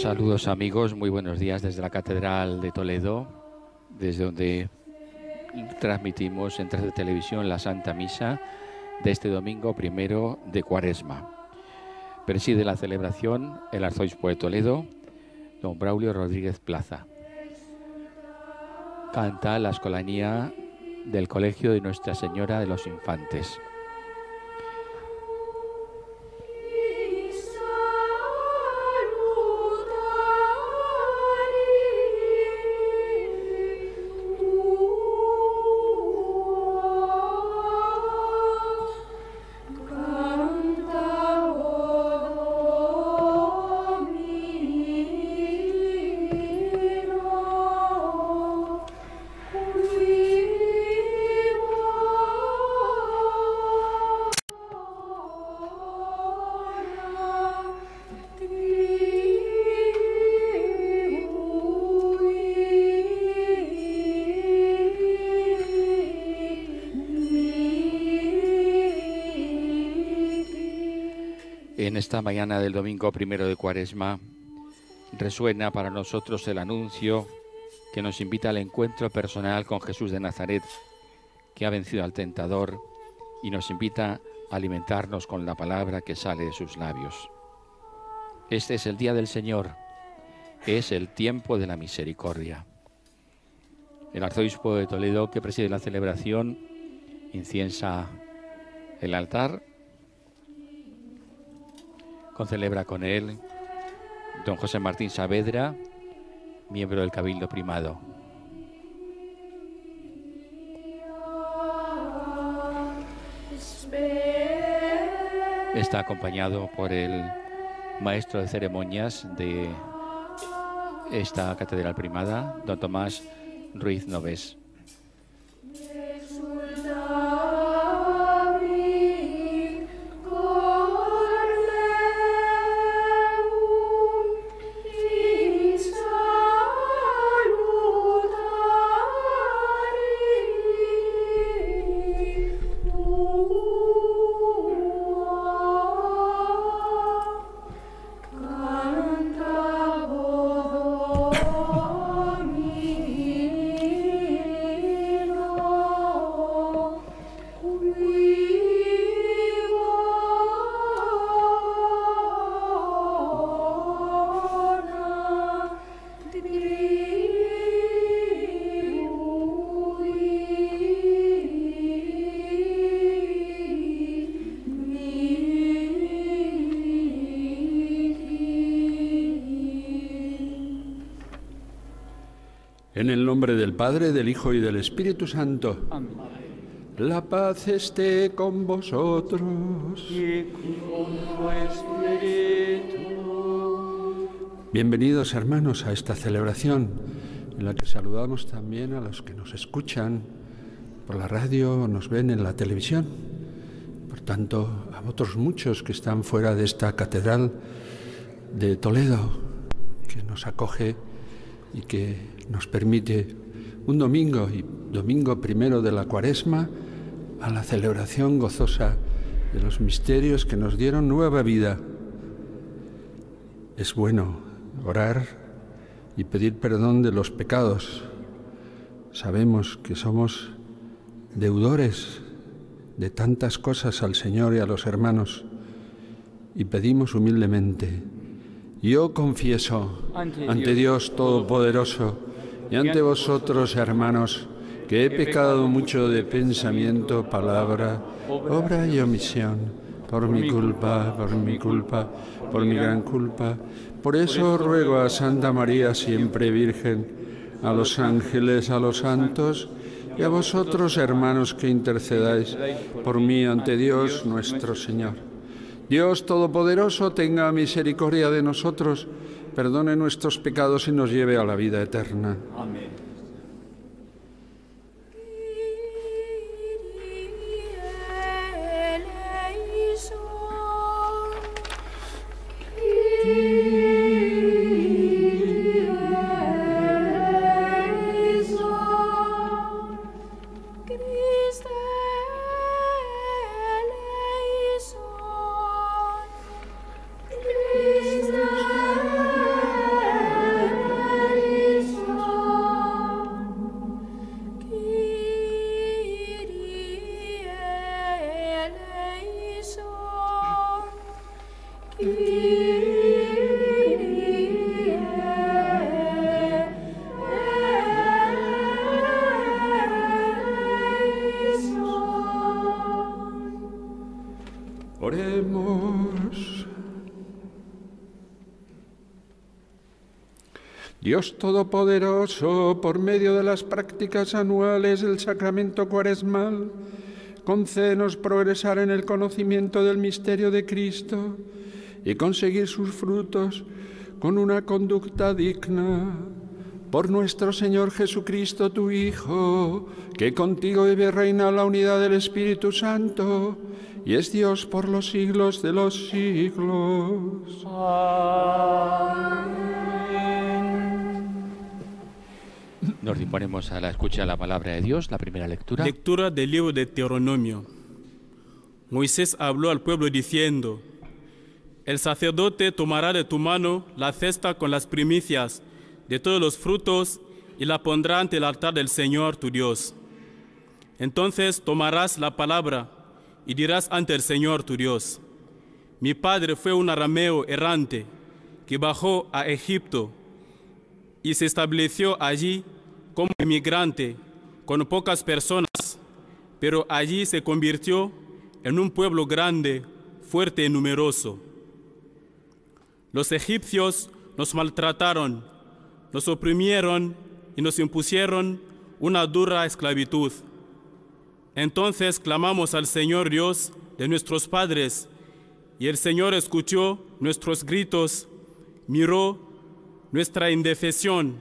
Saludos amigos, muy buenos días desde la Catedral de Toledo, desde donde transmitimos en 3 de Televisión la Santa Misa de este domingo primero de Cuaresma. Preside la celebración el arzobispo de Toledo, don Braulio Rodríguez Plaza. Canta la escolanía del Colegio de Nuestra Señora de los Infantes. En esta mañana del domingo primero de Cuaresma resuena para nosotros el anuncio que nos invita al encuentro personal con Jesús de Nazaret, que ha vencido al tentador y nos invita a alimentarnos con la palabra que sale de sus labios. Este es el día del Señor, es el tiempo de la misericordia. El arzobispo de Toledo, que preside la celebración, inciensa el altar. Concelebra con él don José Martín Saavedra, miembro del Cabildo Primado. Está acompañado por el maestro de ceremonias de esta catedral primada, don Tomás Ruiz Novés. En el nombre del Padre, del Hijo y del Espíritu Santo. Amén. La paz esté con vosotros. Y con tu espíritu. Bienvenidos, hermanos, a esta celebración en la que saludamos también a los que nos escuchan por la radio o nos ven en la televisión. Por tanto, a otros muchos que están fuera de esta catedral de Toledo, que nos acoge y que nos permite un domingo, y domingo primero de la Cuaresma, a la celebración gozosa de los misterios que nos dieron nueva vida. Es bueno orar y pedir perdón de los pecados. Sabemos que somos deudores de tantas cosas al Señor y a los hermanos, y pedimos humildemente: yo confieso ante Dios Todopoderoso y ante vosotros, hermanos, que he pecado mucho de pensamiento, palabra, obra y omisión, por mi culpa, por mi gran culpa. Por eso ruego a Santa María, siempre Virgen, a los ángeles, a los santos y a vosotros, hermanos, que intercedáis por mí ante Dios nuestro Señor. Dios Todopoderoso tenga misericordia de nosotros, perdone nuestros pecados y nos lleve a la vida eterna. Amén. Dios Todopoderoso, por medio de las prácticas anuales del sacramento cuaresmal, concédenos progresar en el conocimiento del misterio de Cristo y conseguir sus frutos con una conducta digna. Por nuestro Señor Jesucristo, tu Hijo, que contigo vive y reina en la unidad del Espíritu Santo, y es Dios por los siglos de los siglos. Amén. Nos disponemos a la escucha de la palabra de Dios, la primera lectura. Lectura del libro de Deuteronomio. Moisés habló al pueblo diciendo: El sacerdote tomará de tu mano la cesta con las primicias de todos los frutos y la pondrá ante el altar del Señor tu Dios. Entonces tomarás la palabra y dirás ante el Señor tu Dios: Mi padre fue un arameo errante que bajó a Egipto y se estableció allí como inmigrante con pocas personas, pero allí se convirtió en un pueblo grande, fuerte y numeroso. Los egipcios nos maltrataron, nos oprimieron y nos impusieron una dura esclavitud. Entonces clamamos al Señor Dios de nuestros padres, y el Señor escuchó nuestros gritos, miró nuestra indefensión,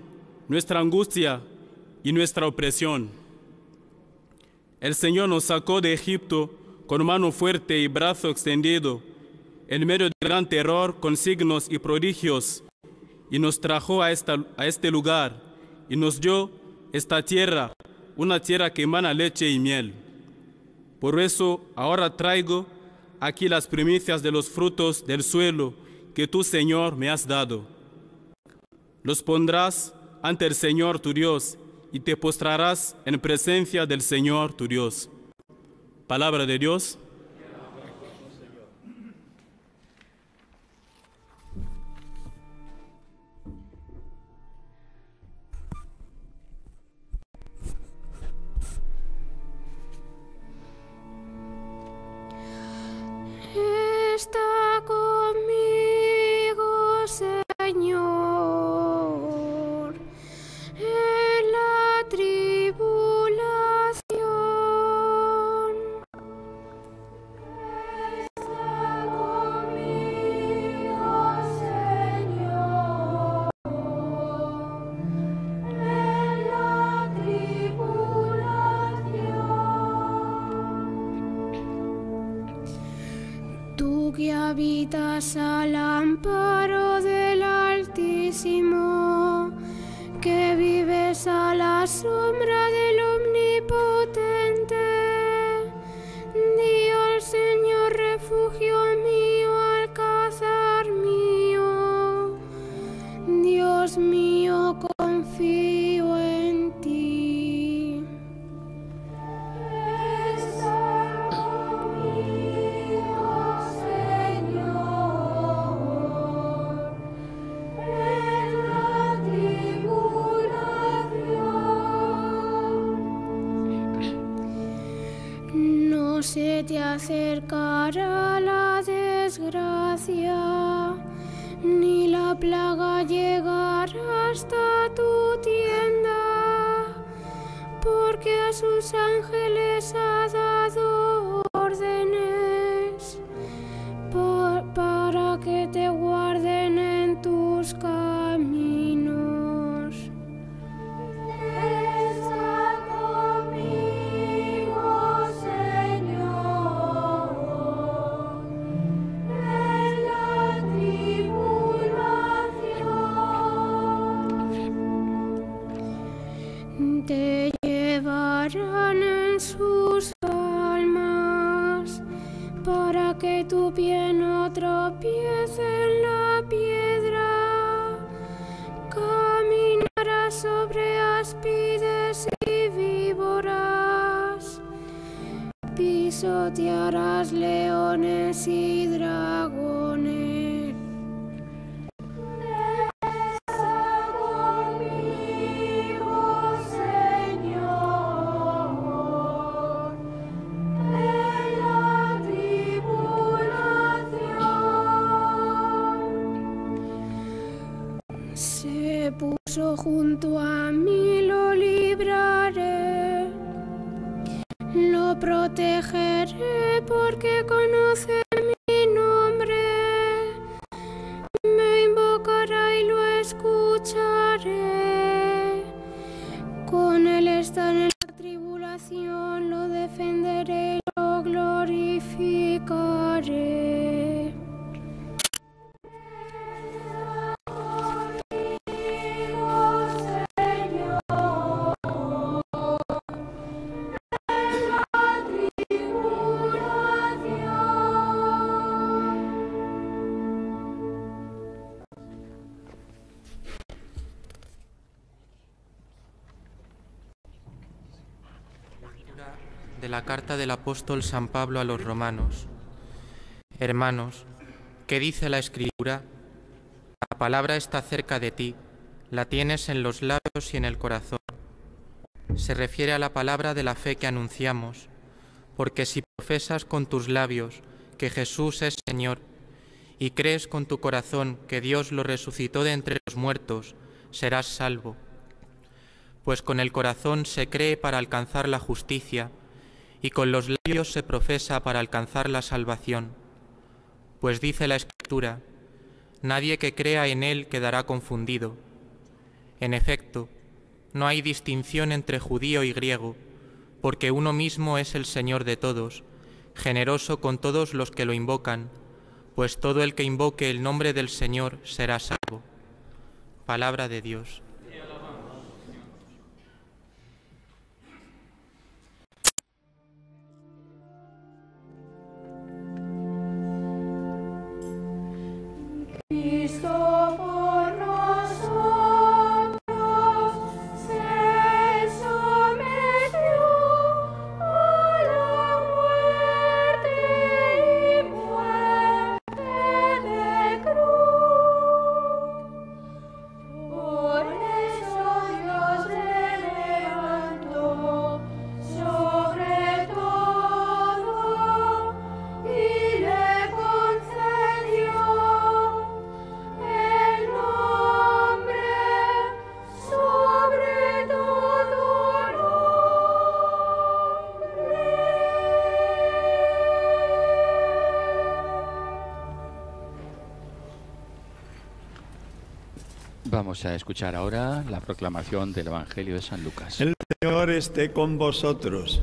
nuestra angustia y nuestra opresión. El Señor nos sacó de Egipto con mano fuerte y brazo extendido, en medio de gran terror, con signos y prodigios, y nos trajo a este lugar, y nos dio esta tierra, una tierra que emana leche y miel. Por eso ahora traigo aquí las primicias de los frutos del suelo que tú, Señor, me has dado. Los pondrás ante el Señor tu Dios, y te postrarás en presencia del Señor tu Dios. Palabra de Dios. Está conmigo, Señor, en la tribulación. Está conmigo, Señor, en la tribulación. Tú que habitas al amparo del Altísimo, que vives a la sombra del Omnipotente, di al Señor, refugio mío, alcázar mío. Dios mío, confío en ti. Está conmigo, Señor, en la tribulación. No se te acercará la desgracia, ni la plaga llegará hasta tu tienda, porque a sus ángeles ha dado órdenes para que te guarden en tus caminos. Está conmigo, Señor, en la tribulación. Te llevarán en sus palmas, para que tu pie no tropiece en la piedra. Caminarás sobre áspides y víboras, pisotearás leones y dragones. Está conmigo, Señor, en la tribulación. Se puso protegeré porque conoce mi nombre. Me invocará y lo escucharé. Con él está en la tribulación, lo defenderé y lo glorificaré. De la carta del apóstol San Pablo a los romanos. Hermanos, ¿qué dice la Escritura? La palabra está cerca de ti, la tienes en los labios y en el corazón. Se refiere a la palabra de la fe que anunciamos, porque si profesas con tus labios que Jesús es Señor y crees con tu corazón que Dios lo resucitó de entre los muertos, serás salvo. Pues con el corazón se cree para alcanzar la justicia, y con los labios se profesa para alcanzar la salvación. Pues dice la Escritura, nadie que crea en Él quedará confundido. En efecto, no hay distinción entre judío y griego, porque uno mismo es el Señor de todos, generoso con todos los que lo invocan, pues todo el que invoque el nombre del Señor será salvo. Palabra de Dios. Cristo por nosotros se sometió a la muerte y muerte de cruz. Por eso Dios le levantó sobre todo y le concedió el nombre sobre todo nombre. Vamos a escuchar ahora la proclamación del Evangelio de San Lucas. El Señor esté con vosotros.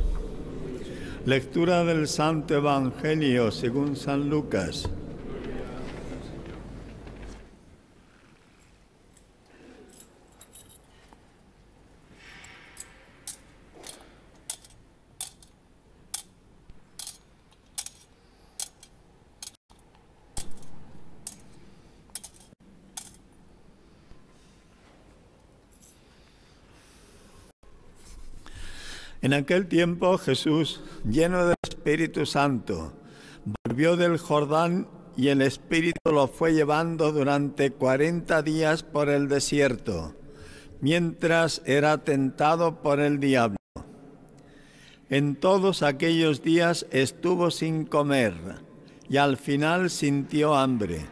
Lectura del Santo Evangelio según San Lucas. En aquel tiempo Jesús, lleno del Espíritu Santo, volvió del Jordán y el Espíritu lo fue llevando durante 40 días por el desierto, mientras era tentado por el diablo. En todos aquellos días estuvo sin comer y al final sintió hambre.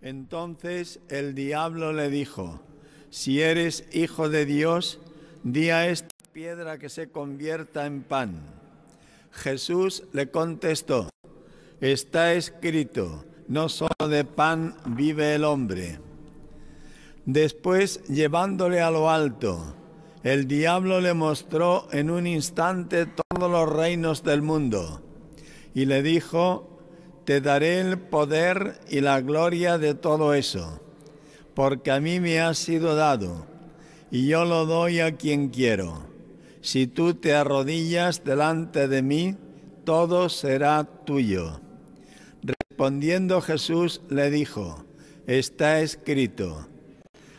Entonces el diablo le dijo: si eres hijo de Dios, di a esta piedra que se convierta en pan. Jesús le contestó: está escrito, no solo de pan vive el hombre. Después, llevándole a lo alto, el diablo le mostró en un instante todos los reinos del mundo y le dijo: te daré el poder y la gloria de todo eso, porque a mí me ha sido dado y yo lo doy a quien quiero. Si tú te arrodillas delante de mí, todo será tuyo. Respondiendo Jesús le dijo: está escrito,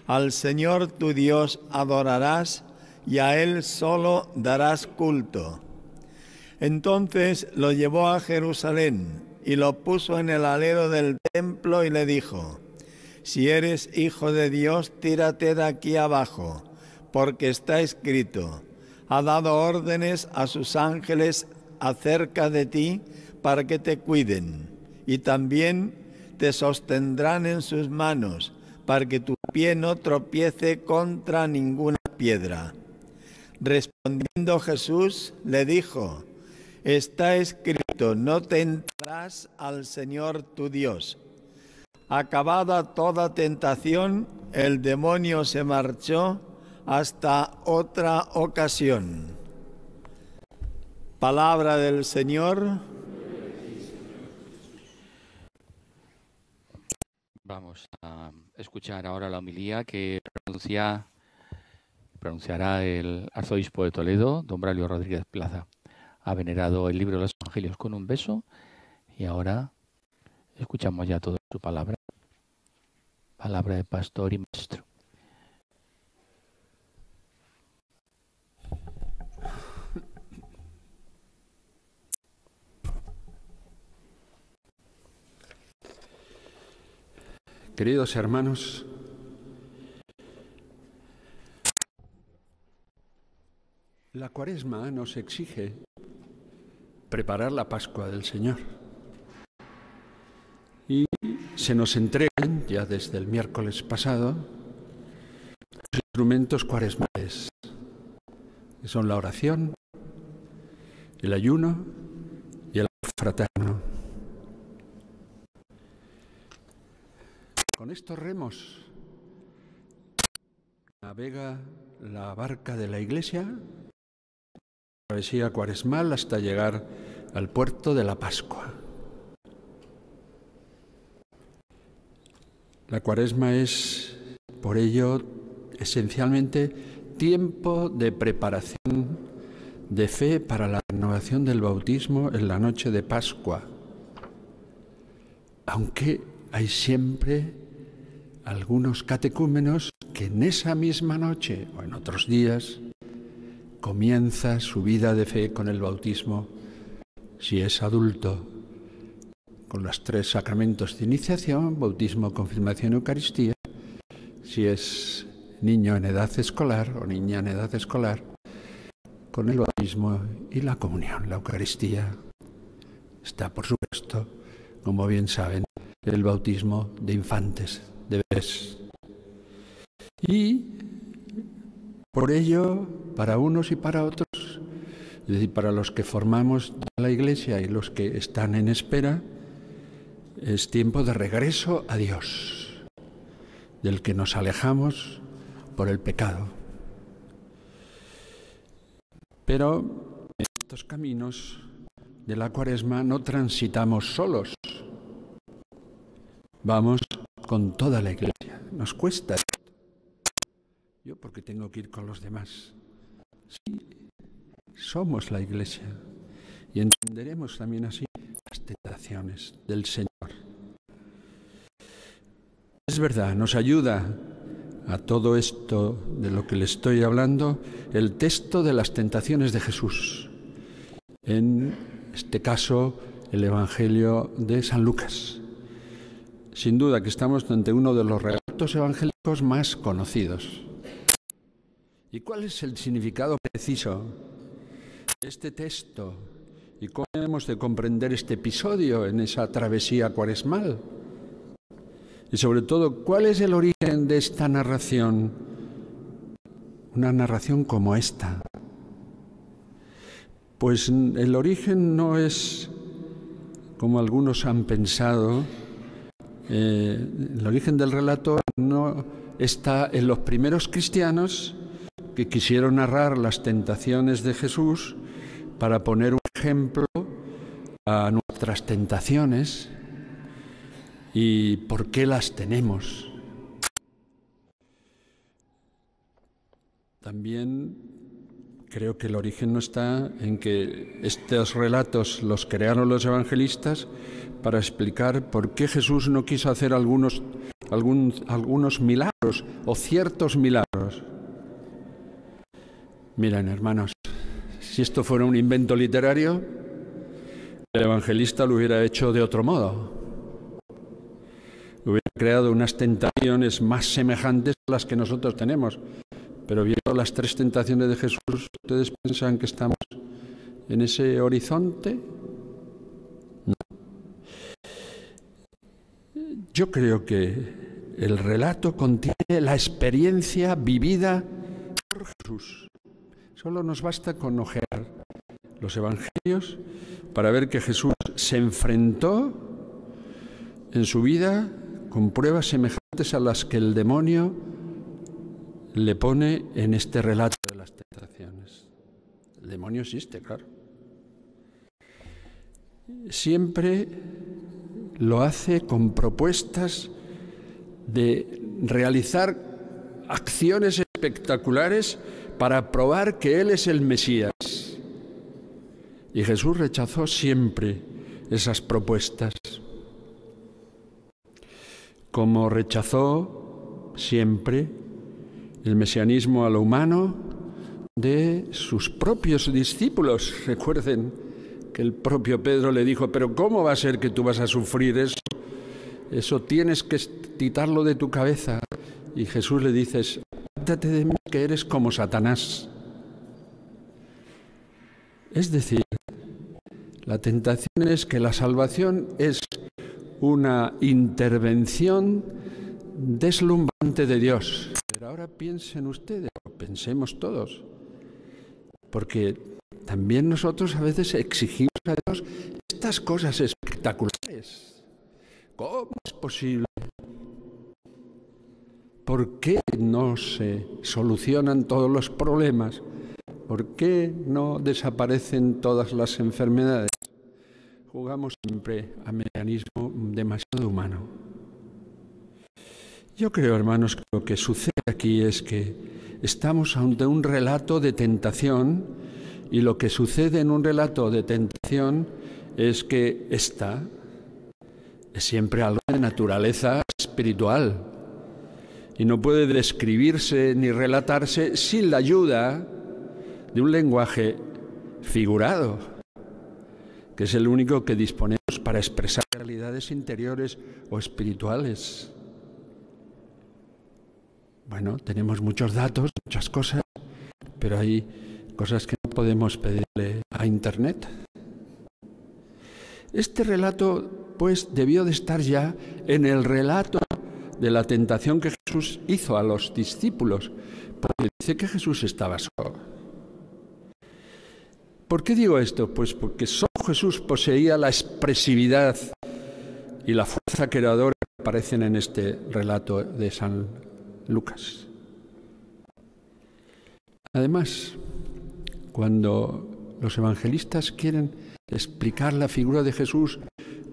al Señor tu Dios adorarás y a Él solo darás culto. Entonces lo llevó a Jerusalén y lo puso en el alero del templo y le dijo: si eres hijo de Dios, tírate de aquí abajo, porque está escrito, ha dado órdenes a sus ángeles acerca de ti para que te cuiden, y también te sostendrán en sus manos, para que tu pie no tropiece contra ninguna piedra. Respondiendo Jesús, le dijo: Está escrito: no tentarás al Señor tu Dios. Acabada toda tentación, el demonio se marchó hasta otra ocasión. Palabra del Señor. Vamos a escuchar ahora la homilía que pronunciará el arzobispo de Toledo, don Braulio Rodríguez Plaza. Ha venerado el libro de los Evangelios con un beso y ahora escuchamos ya toda su palabra. Palabra de pastor y maestro. Queridos hermanos, la Cuaresma nos exige preparar la Pascua del Señor. Y se nos entregan, ya desde el miércoles pasado, los instrumentos cuaresmales, que son la oración, el ayuno y el amor fraterno. Con estos remos navega la barca de la Iglesia, travesía cuaresmal hasta llegar al puerto de la Pascua. La Cuaresma es, por ello, esencialmente tiempo de preparación de fe para la renovación del bautismo en la noche de Pascua, aunque hay siempre algunos catecúmenos que en esa misma noche o en otros días comienza su vida de fe con el bautismo, si es adulto, con los 3 sacramentos de iniciación, bautismo, confirmación y Eucaristía. Si es niño en edad escolar o niña en edad escolar, con el bautismo y la comunión, la Eucaristía. Está, por supuesto, como bien saben, el bautismo de infantes, de bebés. Y por ello, para unos y para otros, es decir, para los que formamos la Iglesia y los que están en espera, es tiempo de regreso a Dios, del que nos alejamos por el pecado. Pero en estos caminos de la Cuaresma no transitamos solos. Vamos con toda la Iglesia. Nos cuesta esto. Yo porque tengo que ir con los demás. Sí, somos la Iglesia. Y entenderemos también así las tentaciones del Señor. Es verdad, nos ayuda a todo esto de lo que le estoy hablando el texto de las tentaciones de Jesús. En este caso, el Evangelio de San Lucas. Sin duda que estamos ante uno de los relatos evangélicos más conocidos. ¿Y cuál es el significado preciso de este texto? ¿Y cómo hemos de comprender este episodio en esa travesía cuaresmal? Y sobre todo, ¿cuál es el origen de esta narración? Una narración como esta. Pues el origen no es, como algunos han pensado, el origen del relato no está en los primeros cristianos que quisieron narrar las tentaciones de Jesús para poner un ejemplo a nuestras tentaciones y por qué las tenemos. También creo que el origen no está en que estos relatos los crearon los evangelistas para explicar por qué Jesús no quiso hacer algunos milagros o ciertos milagros. Miren, hermanos, si esto fuera un invento literario, el evangelista lo hubiera hecho de otro modo. Hubiera creado unas tentaciones más semejantes a las que nosotros tenemos. Pero viendo las 3 tentaciones de Jesús, ¿ustedes piensan que estamos en ese horizonte? No. Yo creo que el relato contiene la experiencia vivida por Jesús. Solo nos basta con ojear los evangelios para ver que Jesús se enfrentó en su vida con pruebas semejantes a las que el demonio le pone en este relato de las tentaciones. El demonio existe, claro. Siempre lo hace con propuestas de realizar acciones espectaculares para probar que Él es el Mesías. Y Jesús rechazó siempre esas propuestas, como rechazó siempre el mesianismo a lo humano de sus propios discípulos. Recuerden que el propio Pedro le dijo: pero ¿cómo va a ser que tú vas a sufrir eso? Eso tienes que quitarlo de tu cabeza. Y Jesús le dice: quítate de mí, que eres como Satanás. Es decir, la tentación es que la salvación es una intervención deslumbrante de Dios. Pero ahora piensen ustedes, o pensemos todos, porque también nosotros a veces exigimos a Dios estas cosas espectaculares. ¿Cómo es posible? ¿Por qué no se solucionan todos los problemas? ¿Por qué no desaparecen todas las enfermedades? Jugamos siempre a mecanismo demasiado humano. Yo creo, hermanos, que lo que sucede aquí es que estamos ante un relato de tentación, y lo que sucede en un relato de tentación es que esta es siempre algo de naturaleza espiritual y no puede describirse ni relatarse sin la ayuda de un lenguaje figurado, que es el único que disponemos para expresar realidades interiores o espirituales. Bueno, tenemos muchos datos, muchas cosas, pero hay cosas que no podemos pedirle a Internet. Este relato, pues, debió de estar ya en el relato de la tentación que Jesús hizo a los discípulos, porque dice que Jesús estaba solo. ¿Por qué digo esto? Pues porque solo Jesús poseía la expresividad y la fuerza creadora que aparecen en este relato de San Lucas. Además, cuando los evangelistas quieren explicar la figura de Jesús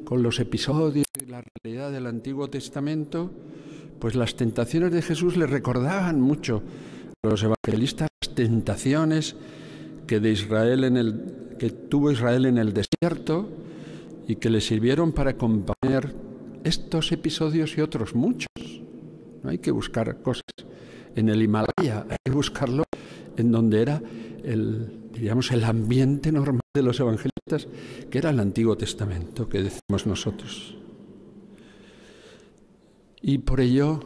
con los episodios y la realidad del Antiguo Testamento, pues las tentaciones de Jesús le recordaban mucho a los evangelistas las tentaciones que tuvo Israel en el desierto y que le sirvieron para componer estos episodios y otros muchos. No hay que buscar cosas en el Himalaya, hay que buscarlo en donde era el ambiente normal de los evangelistas, que era el Antiguo Testamento, que decimos nosotros. Y por ello,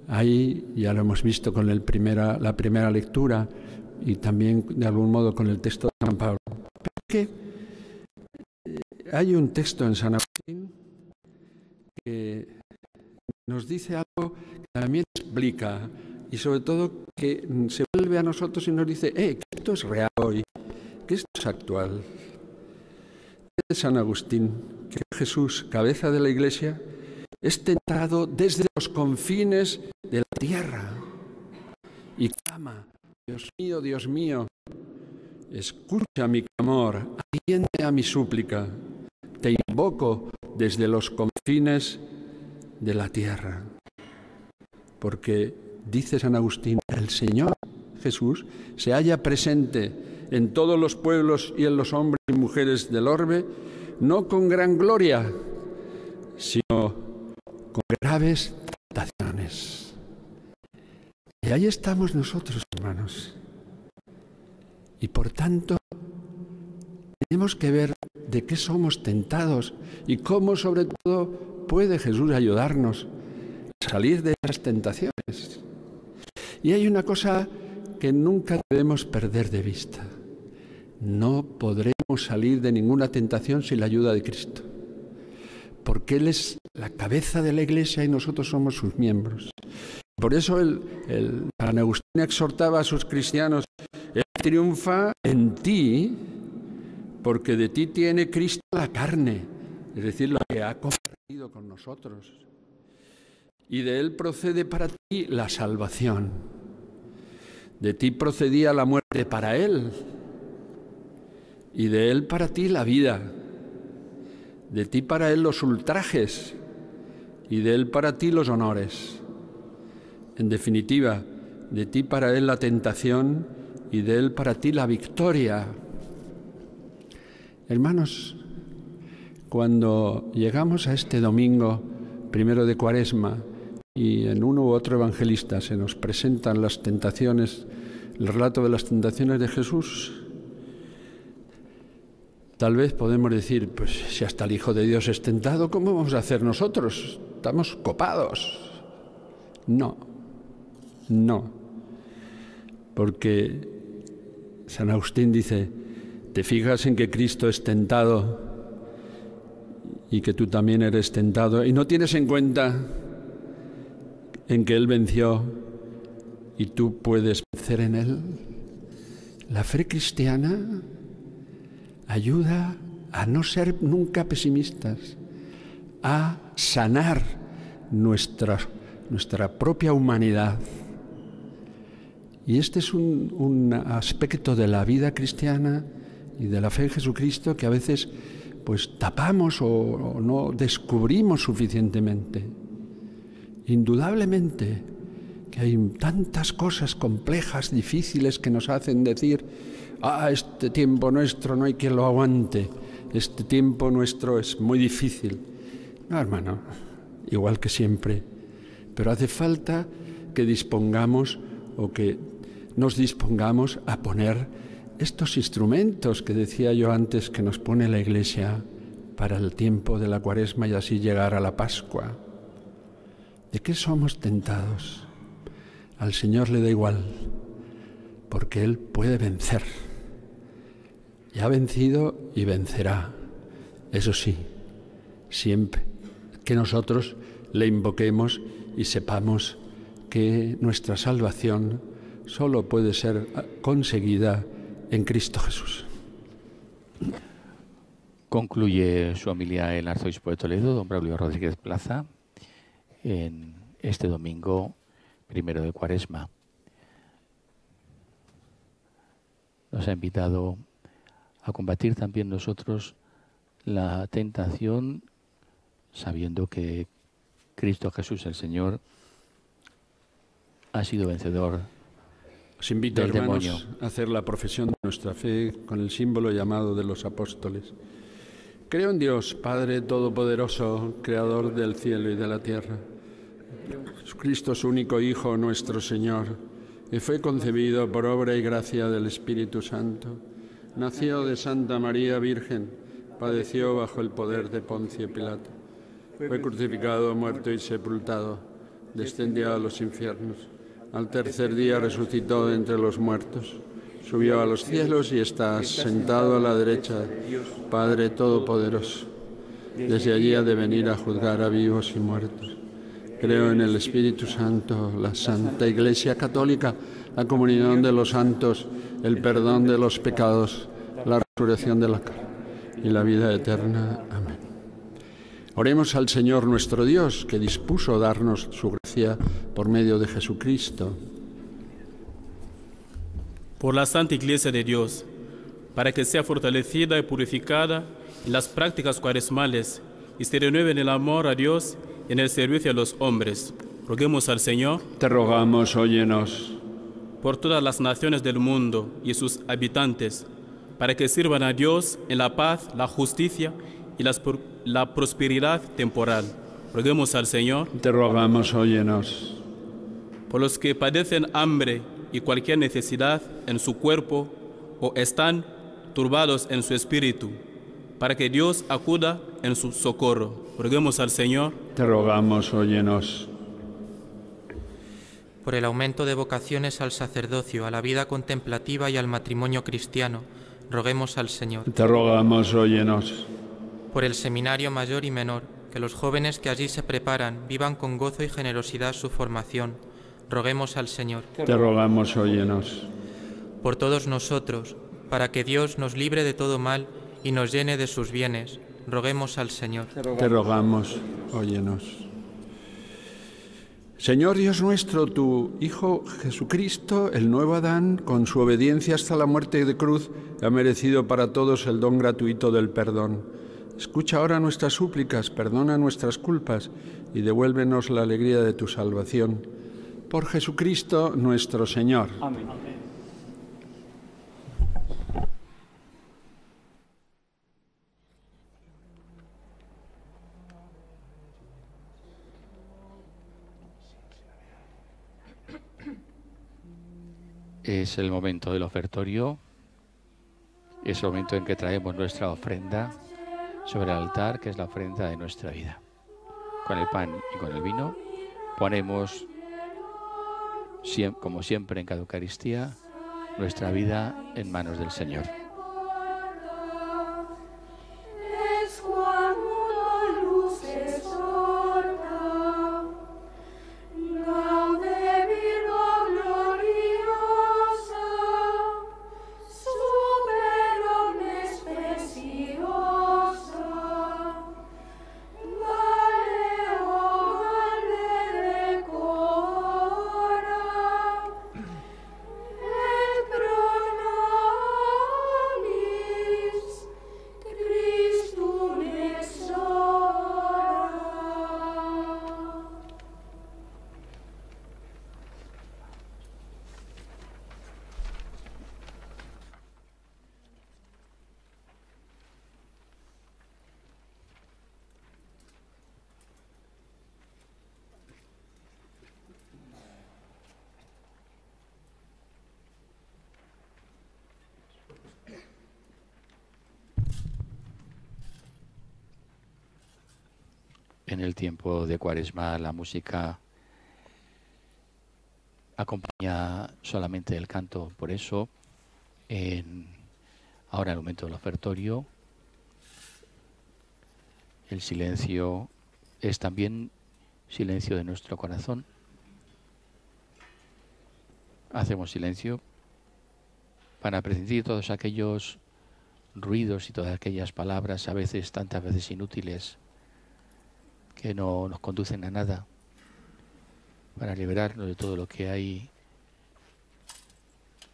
ahí ya lo hemos visto con la primera lectura y también de algún modo con el texto de San Pablo. Porque hay un texto en San Agustín que nos dice algo que también explica, y sobre todo que se vuelve a nosotros y nos dice que esto es real hoy, que esto es actual. Es San Agustín, que Jesús, cabeza de la Iglesia, es tentado desde los confines de la tierra y clama: Dios mío, escucha mi clamor, atiende a mi súplica, te invoco desde los confines de la tierra. Porque, dice San Agustín, el Señor Jesús se halla presente en todos los pueblos y en los hombres y mujeres del orbe, no con gran gloria, sino con graves tentaciones. Y ahí estamos nosotros, hermanos. Y por tanto, tenemos que ver de qué somos tentados y cómo, sobre todo, puede Jesús ayudarnos a salir de esas tentaciones. Y hay una cosa que nunca debemos perder de vista. No podremos salir de ninguna tentación sin la ayuda de Cristo, porque Él es la cabeza de la Iglesia y nosotros somos sus miembros. Por eso San Agustín exhortaba a sus cristianos: triunfa en ti, porque de ti tiene Cristo la carne, es decir, lo que ha compartido con nosotros. Y de Él procede para ti la salvación. De ti procedía la muerte para Él, y de Él para ti la vida. De ti para Él los ultrajes, y de Él para ti los honores. En definitiva, de ti para Él la tentación, y de Él para ti la victoria. Hermanos, cuando llegamos a este domingo primero de Cuaresma y en uno u otro evangelista se nos presentan las tentaciones, el relato de las tentaciones de Jesús, tal vez podemos decir, pues si hasta el Hijo de Dios es tentado, ¿cómo vamos a hacer nosotros? Estamos copados. No, porque San Agustín dice, te fijas en que Cristo es tentado y que tú también eres tentado, y no tienes en cuenta en que Él venció y tú puedes vencer en Él. La fe cristiana ayuda a no ser nunca pesimistas, a sanar nuestra propia humanidad. Y este es un aspecto de la vida cristiana y de la fe en Jesucristo que a veces pues tapamos o no descubrimos suficientemente. Indudablemente que hay tantas cosas complejas, difíciles, que nos hacen decir, este tiempo nuestro no hay quien lo aguante, este tiempo nuestro es muy difícil. No, hermano, igual que siempre, pero hace falta que dispongamos o que nos dispongamos a poner estos instrumentos que decía yo antes que nos pone la Iglesia para el tiempo de la Cuaresma y así llegar a la Pascua. ¿De qué somos tentados? Al Señor le da igual, porque Él puede vencer. Y ha vencido y vencerá. Eso sí, siempre que nosotros le invoquemos y sepamos que nuestra salvación solo puede ser conseguida en Cristo Jesús. Concluye su homilía el arzobispo de Toledo, don Braulio Rodríguez Plaza, en este domingo primero de Cuaresma. Nos ha invitado a combatir también nosotros la tentación, sabiendo que Cristo Jesús el Señor ha sido vencedor. Os invito, del hermanos, demonio. a hacer la profesión de nuestra fe con el símbolo llamado de los apóstoles. Creo en Dios, Padre Todopoderoso, Creador del cielo y de la tierra. Jesucristo, su único Hijo, nuestro Señor, que fue concebido por obra y gracia del Espíritu Santo. Nació de Santa María Virgen, padeció bajo el poder de Poncio Pilato. Fue crucificado, muerto y sepultado, descendió a los infiernos. Al tercer día resucitó de entre los muertos, subió a los cielos y está sentado a la derecha de Dios, Padre Todopoderoso. Desde allí ha de venir a juzgar a vivos y muertos. Creo en el Espíritu Santo, la Santa Iglesia Católica, la comunión de los santos, el perdón de los pecados, la resurrección de la carne y la vida eterna. Amén. Oremos al Señor nuestro Dios, que dispuso darnos su gracia por medio de Jesucristo. Por la Santa Iglesia de Dios, para que sea fortalecida y purificada en las prácticas cuaresmales y se renueve en el amor a Dios y en el servicio a los hombres. Roguemos al Señor. Te rogamos, óyenos. Por todas las naciones del mundo y sus habitantes, para que sirvan a Dios en la paz, la justicia y la prosperidad temporal. Roguemos al Señor. Te rogamos, óyenos. Por los que padecen hambre y cualquier necesidad en su cuerpo o están turbados en su espíritu, para que Dios acuda en su socorro. Roguemos al Señor. Te rogamos, óyenos. Por el aumento de vocaciones al sacerdocio, a la vida contemplativa y al matrimonio cristiano, roguemos al Señor. Te rogamos, óyenos. Por el seminario mayor y menor, que los jóvenes que allí se preparan vivan con gozo y generosidad su formación, roguemos al Señor. Te rogamos, óyenos. por todos nosotros, para que Dios nos libre de todo mal y nos llene de sus bienes. Roguemos al Señor. Te rogamos, óyenos. Señor Dios nuestro, tu Hijo Jesucristo, el nuevo Adán, con su obediencia hasta la muerte de cruz, ha merecido para todos el don gratuito del perdón. Escucha ahora nuestras súplicas, perdona nuestras culpas y devuélvenos la alegría de tu salvación. Por Jesucristo nuestro Señor. Amén. Es el momento del ofertorio, es el momento en que traemos nuestra ofrenda sobre el altar, que es la ofrenda de nuestra vida. Con el pan y con el vino ponemos, como siempre en cada Eucaristía, nuestra vida en manos del Señor. En el tiempo de Cuaresma la música acompaña solamente el canto, por eso ahora en el momento del ofertorio el silencio es también silencio de nuestro corazón. Hacemos silencio para prescindir todos aquellos ruidos y todas aquellas palabras, a veces, tantas veces inútiles, que no nos conducen a nada, para liberarnos de todo lo que hay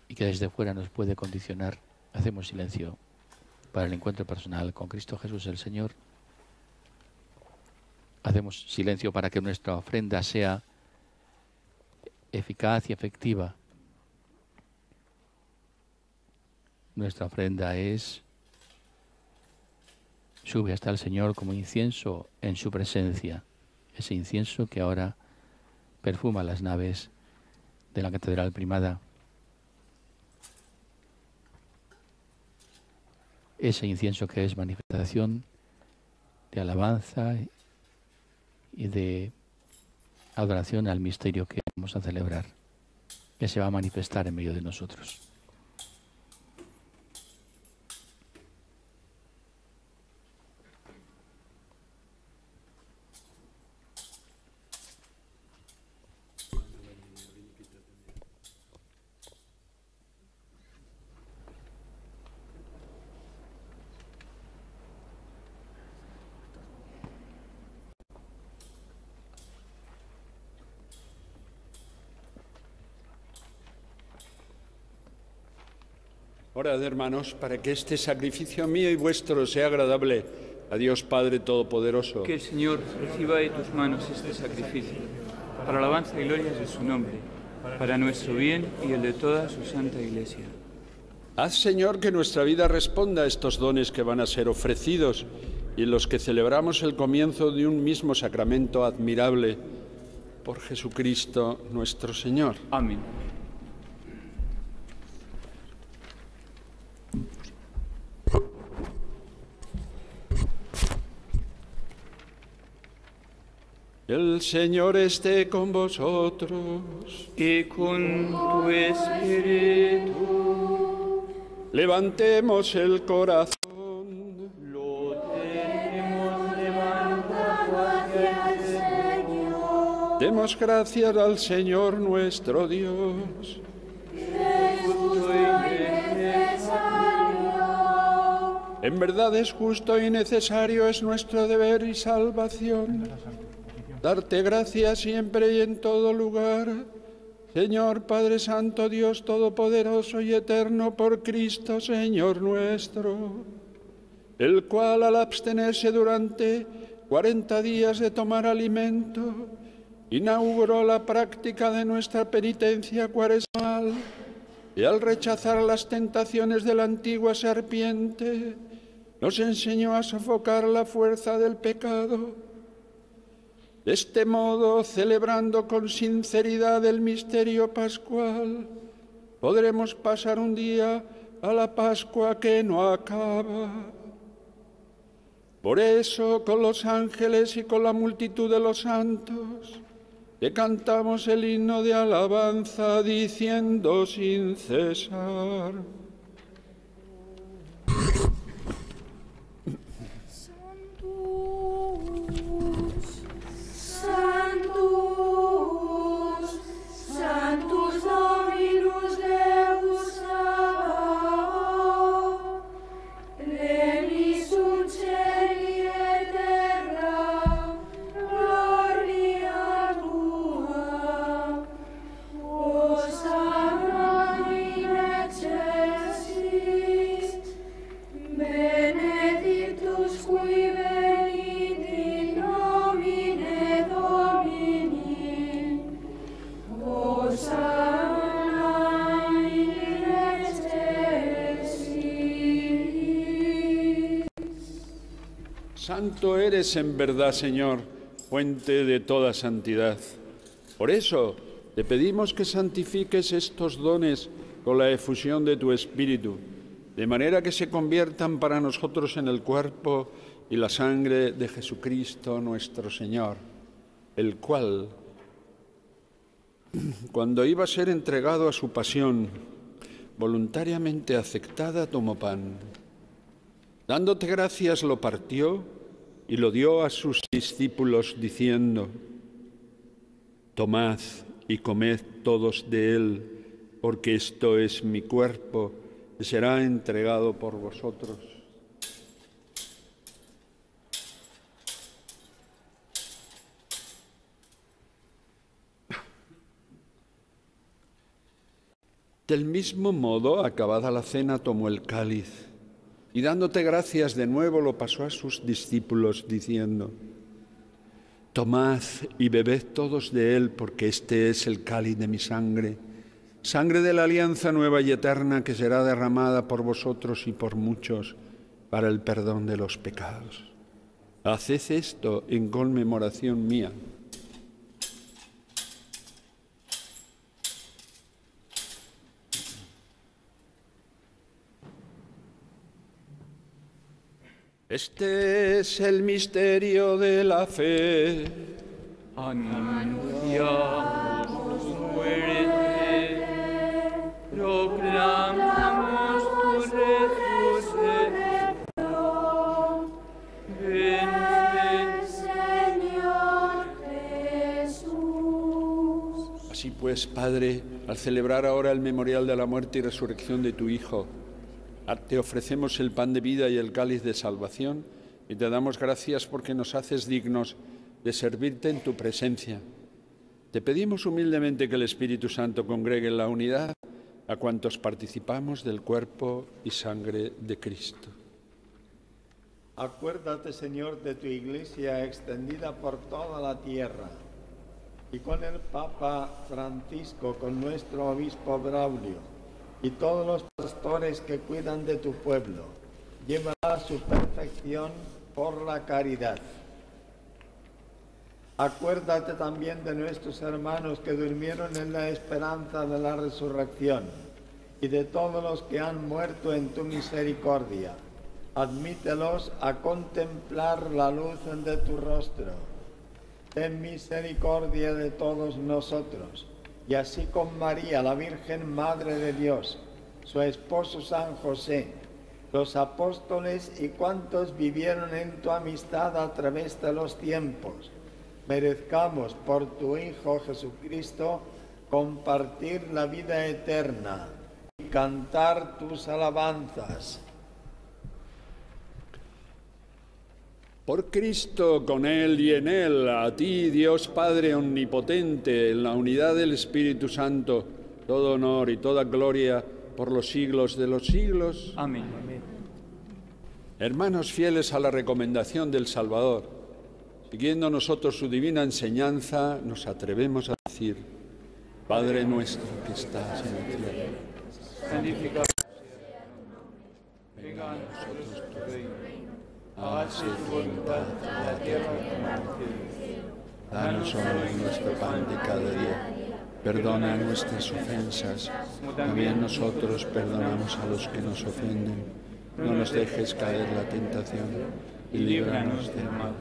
y que desde fuera nos puede condicionar. Hacemos silencio para el encuentro personal con Cristo Jesús el Señor. Hacemos silencio para que nuestra ofrenda sea eficaz y efectiva. Nuestra ofrenda sube hasta el Señor como incienso en su presencia, ese incienso que ahora perfuma las naves de la Catedral Primada. Ese incienso que es manifestación de alabanza y de adoración al misterio que vamos a celebrar, que se va a manifestar en medio de nosotros. Orad, hermanos, para que este sacrificio mío y vuestro sea agradable a Dios Padre Todopoderoso. Que el Señor reciba de tus manos este sacrificio, para alabanza y gloria de su nombre, para nuestro bien y el de toda su santa Iglesia. Haz, Señor, que nuestra vida responda a estos dones que van a ser ofrecidos y en los que celebramos el comienzo de un mismo sacramento admirable, por Jesucristo nuestro Señor. Amén. El Señor esté con vosotros. Y con tu espíritu. Levantemos el corazón. Lo tenemos levantado hacia el Señor. Demos gracias al Señor nuestro Dios. Es justo y En verdad es justo y necesario, es nuestro deber y salvación. Darte gracias siempre y en todo lugar, Señor Padre Santo, Dios Todopoderoso y Eterno, por Cristo, Señor nuestro, el cual al abstenerse durante 40 días de tomar alimento, inauguró la práctica de nuestra penitencia cuaresmal, y al rechazar las tentaciones de la antigua serpiente, nos enseñó a sofocar la fuerza del pecado. De este modo, celebrando con sinceridad el misterio pascual, podremos pasar un día a la Pascua que no acaba. Por eso, con los ángeles y con la multitud de los santos, te cantamos el himno de alabanza, diciendo sin cesar: Sanctus, Sanctus Dominus Deus Sabaoth, pleni sunt cieli et terra, gloria tua. Hosanna in excelsis, benedictus qui venit in nomine Domini. Hosanna in excelsis. Santo eres en verdad, Señor, fuente de toda santidad. Por eso te pedimos que santifiques estos dones con la efusión de tu Espíritu, de manera que se conviertan para nosotros en el cuerpo y la sangre de Jesucristo nuestro Señor, el cual, cuando iba a ser entregado a su pasión, voluntariamente aceptada, tomó pan. Dándote gracias, lo partió y lo dio a sus discípulos, diciendo: tomad y comed todos de él, porque esto es mi cuerpo, que será entregado por vosotros. Del mismo modo, acabada la cena, tomó el cáliz y dándote gracias de nuevo lo pasó a sus discípulos, diciendo: tomad y bebed todos de él, porque este es el cáliz de mi sangre, sangre de la alianza nueva y eterna, que será derramada por vosotros y por muchos para el perdón de los pecados. Haced esto en conmemoración mía. Este es el misterio de la fe. Anunciamos tu muerte, proclamamos tu resurrección. Ven, Señor Jesús. Así pues, Padre, al celebrar ahora el memorial de la muerte y resurrección de tu Hijo, te ofrecemos el pan de vida y el cáliz de salvación, y te damos gracias porque nos haces dignos de servirte en tu presencia. Te pedimos humildemente que el Espíritu Santo congregue en la unidad a cuantos participamos del cuerpo y sangre de Cristo. Acuérdate, Señor, de tu Iglesia extendida por toda la tierra, y con el Papa Francisco, con nuestro Obispo Braulio, y todos los pastores que cuidan de tu pueblo, llévala a su perfección por la caridad. Acuérdate también de nuestros hermanos que durmieron en la esperanza de la resurrección, y de todos los que han muerto en tu misericordia. Admítelos a contemplar la luz de tu rostro. Ten misericordia de todos nosotros, y así con María, la Virgen Madre de Dios, su esposo San José, los apóstoles y cuantos vivieron en tu amistad a través de los tiempos, merezcamos por tu Hijo Jesucristo compartir la vida eterna y cantar tus alabanzas. Por Cristo, con Él y en Él, a ti, Dios Padre omnipotente, en la unidad del Espíritu Santo, todo honor y toda gloria por los siglos de los siglos. Amén. Hermanos fieles a la recomendación del Salvador, siguiendo nosotros su divina enseñanza, nos atrevemos a decir: Padre nuestro que estás en el cielo, Santificado venga a nosotros tu reino. Hágase tu voluntad en la tierra como en el cielo. danos hoy nuestro pan de cada día. Perdona nuestras ofensas, como también nosotros perdonamos a los que nos ofenden. No nos dejes caer en la tentación y líbranos del mal.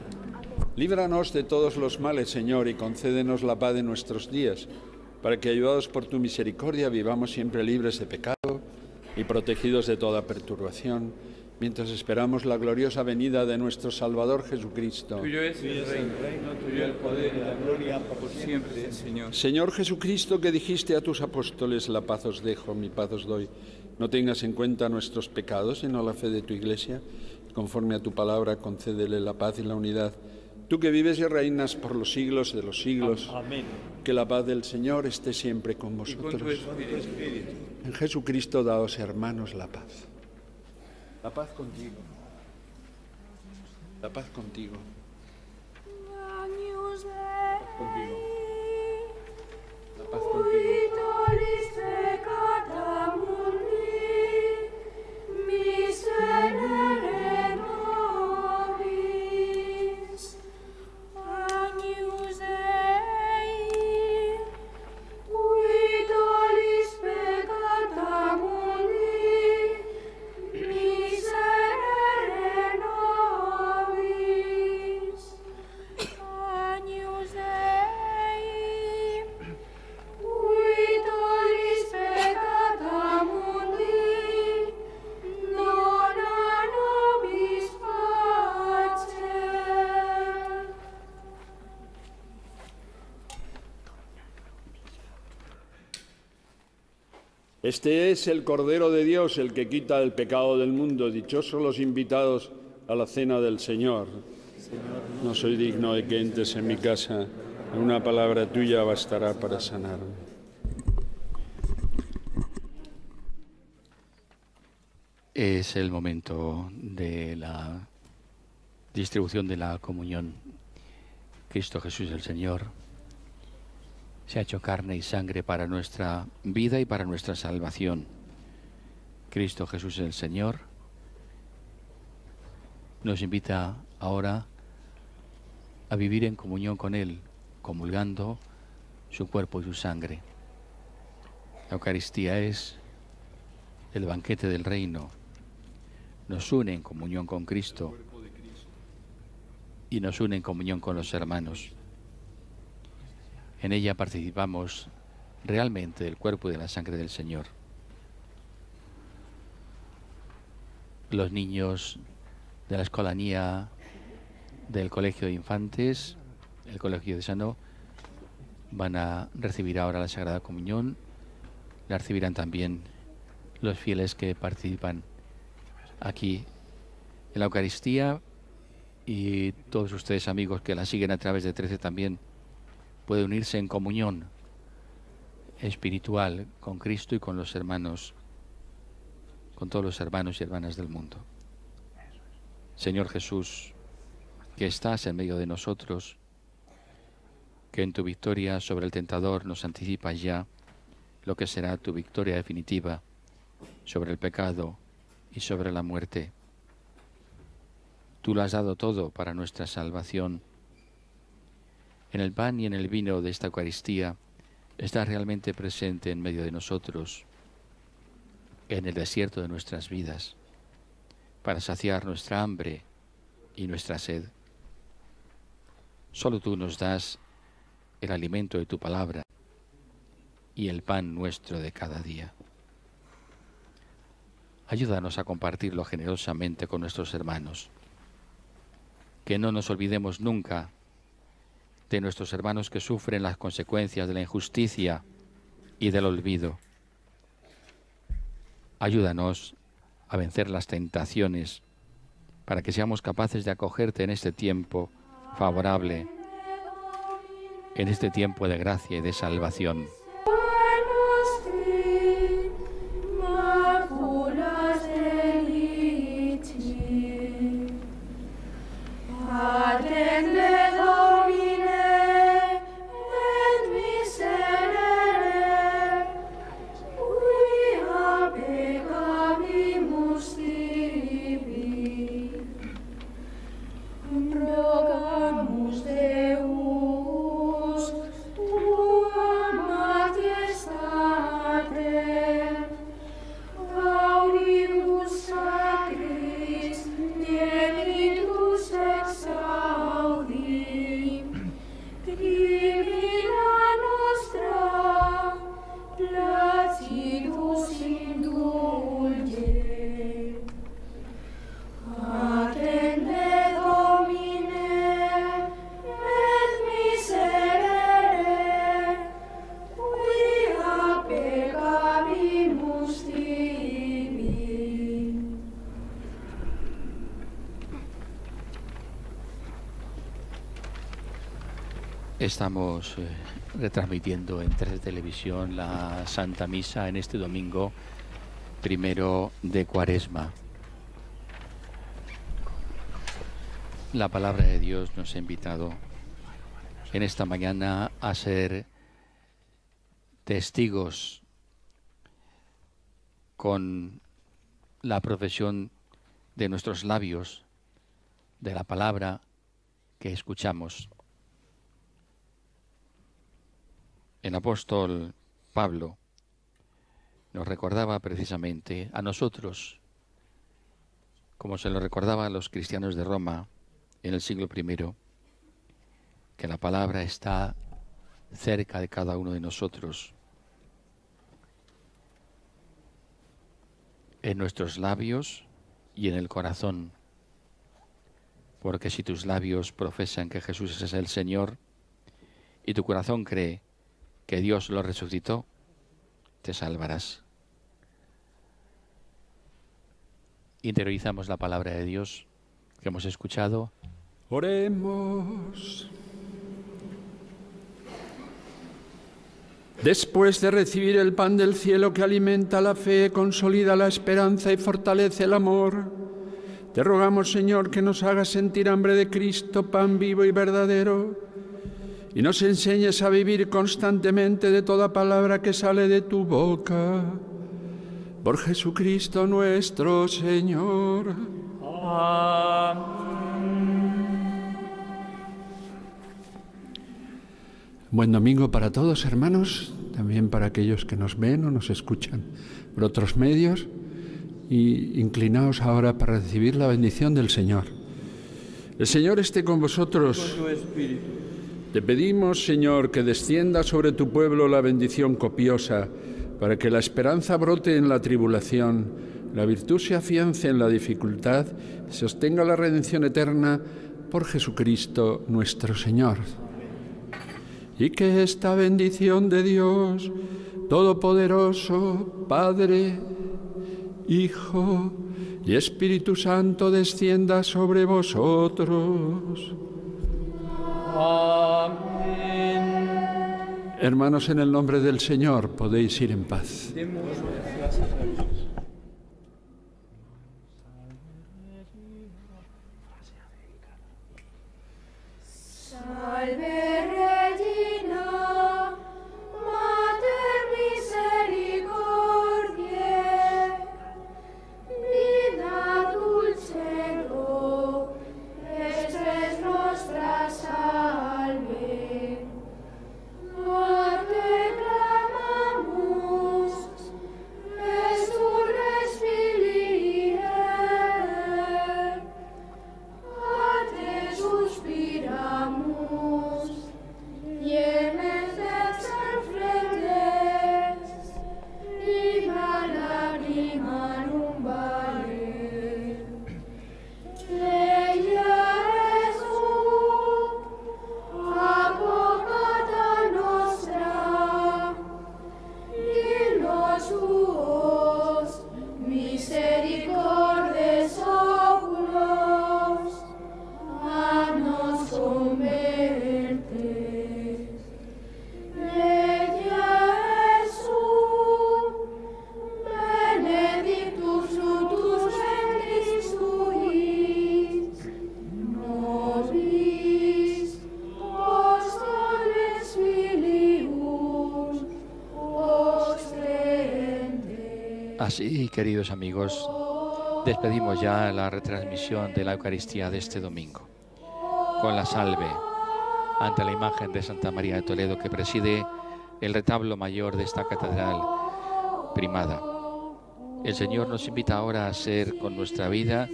Líbranos de todos los males, Señor, y concédenos la paz de nuestros días, para que, ayudados por tu misericordia, vivamos siempre libres de pecado y protegidos de toda perturbación, mientras esperamos la gloriosa venida de nuestro Salvador Jesucristo. Tuyo es el reino, tuyo el poder y la gloria por siempre, Señor. Señor Jesucristo, que dijiste a tus apóstoles: la paz os dejo, mi paz os doy. No tengas en cuenta nuestros pecados, sino la fe de tu Iglesia. Conforme a tu palabra, concédele la paz y la unidad. Tú que vives y reinas por los siglos de los siglos. Amén. Que la paz del Señor esté siempre con Y con vosotros. tu espíritu. En Jesucristo daos, hermanos, la paz. La paz contigo. La paz contigo. Agnus Contigo. Dei, La paz contigo. vitoris peccata mundi, miserere nobis. Agnus Dei, vitoris peccata mundi, miserere nobis. Agnus Dei, vitoris peccata mundi, dona nobis pacem. Este es el Cordero de Dios, el que quita el pecado del mundo. Dichosos los invitados a la cena del Señor. No soy digno de que entres en mi casa. Una palabra tuya bastará para sanarme. Es el momento de la distribución de la comunión. Cristo Jesús el Señor se ha hecho carne y sangre para nuestra vida y para nuestra salvación. Cristo Jesús el Señor nos invita ahora a vivir en comunión con Él, comulgando su cuerpo y su sangre. La Eucaristía es el banquete del reino. Nos une en comunión con Cristo y nos une en comunión con los hermanos. En ella participamos realmente del cuerpo y de la sangre del Señor. Los niños de la escolanía del Colegio de Infantes, el Colegio de Sano, van a recibir ahora la Sagrada Comunión. La recibirán también los fieles que participan aquí en la Eucaristía, y todos ustedes, amigos, que la siguen a través de 13 también pueden unirse en comunión espiritual con Cristo y con los hermanos, con todos los hermanos y hermanas del mundo. Señor Jesús, que estás en medio de nosotros, que en tu victoria sobre el tentador nos anticipas ya lo que será tu victoria definitiva sobre el pecado y sobre la muerte. Tú lo has dado todo para nuestra salvación. En el pan y en el vino de esta Eucaristía estás realmente presente en medio de nosotros, en el desierto de nuestras vidas, para saciar nuestra hambre y nuestra sed. Solo tú nos das el alimento de tu palabra y el pan nuestro de cada día. Ayúdanos a compartirlo generosamente con nuestros hermanos. Que no nos olvidemos nunca de nuestros hermanos que sufren las consecuencias de la injusticia y del olvido. Ayúdanos a vencer las tentaciones para que seamos capaces de acogerte en este tiempo favorable, en este tiempo de gracia y de salvación. Estamos retransmitiendo en 3 Televisión la Santa Misa en este domingo primero de Cuaresma. La palabra de Dios nos ha invitado en esta mañana a ser testigos con la profesión de nuestros labios de la palabra que escuchamos. El apóstol Pablo nos recordaba precisamente a nosotros, como se lo recordaba a los cristianos de Roma en el siglo I, que la palabra está cerca de cada uno de nosotros, en nuestros labios y en el corazón, porque si tus labios profesan que Jesús es el Señor y tu corazón cree que Dios lo resucitó, te salvarás. Interiorizamos la palabra de Dios que hemos escuchado. Oremos. Después de recibir el pan del cielo que alimenta la fe, consolida la esperanza y fortalece el amor, te rogamos, Señor, que nos hagas sentir hambre de Cristo, pan vivo y verdadero, y nos enseñes a vivir constantemente de toda palabra que sale de tu boca. Por Jesucristo nuestro Señor. Buen domingo para todos, hermanos, también para aquellos que nos ven o nos escuchan por otros medios. Y inclinaos ahora para recibir la bendición del Señor. El Señor esté con vosotros. Con tu espíritu. Te pedimos, Señor, que descienda sobre tu pueblo la bendición copiosa, para que la esperanza brote en la tribulación, la virtud se afiance en la dificultad, y sostenga la redención eterna por Jesucristo nuestro Señor. Y que esta bendición de Dios Todopoderoso, Padre, Hijo y Espíritu Santo, descienda sobre vosotros. Amén. Hermanos, en el nombre del Señor podéis ir en paz. Demos gracias a Dios. Salve Regina, Mater misericordiae, vida dulcero, estes nostra salve. A te clamamus, es tu respirire, a te suspiramus, yemes et serfrentes, iba lagrimanum vale. Leia Jesús, avocata nostra, in los suos misericordes oculos, Así, queridos amigos, despedimos ya la retransmisión de la Eucaristía de este domingo, con la salve ante la imagen de Santa María de Toledo que preside el retablo mayor de esta catedral primada. El Señor nos invita ahora a ser con nuestra vida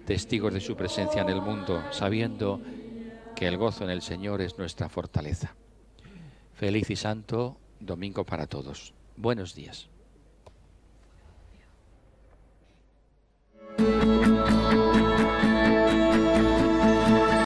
testigos de su presencia en el mundo, sabiendo que el gozo en el Señor es nuestra fortaleza. Feliz y santo domingo para todos. Buenos días.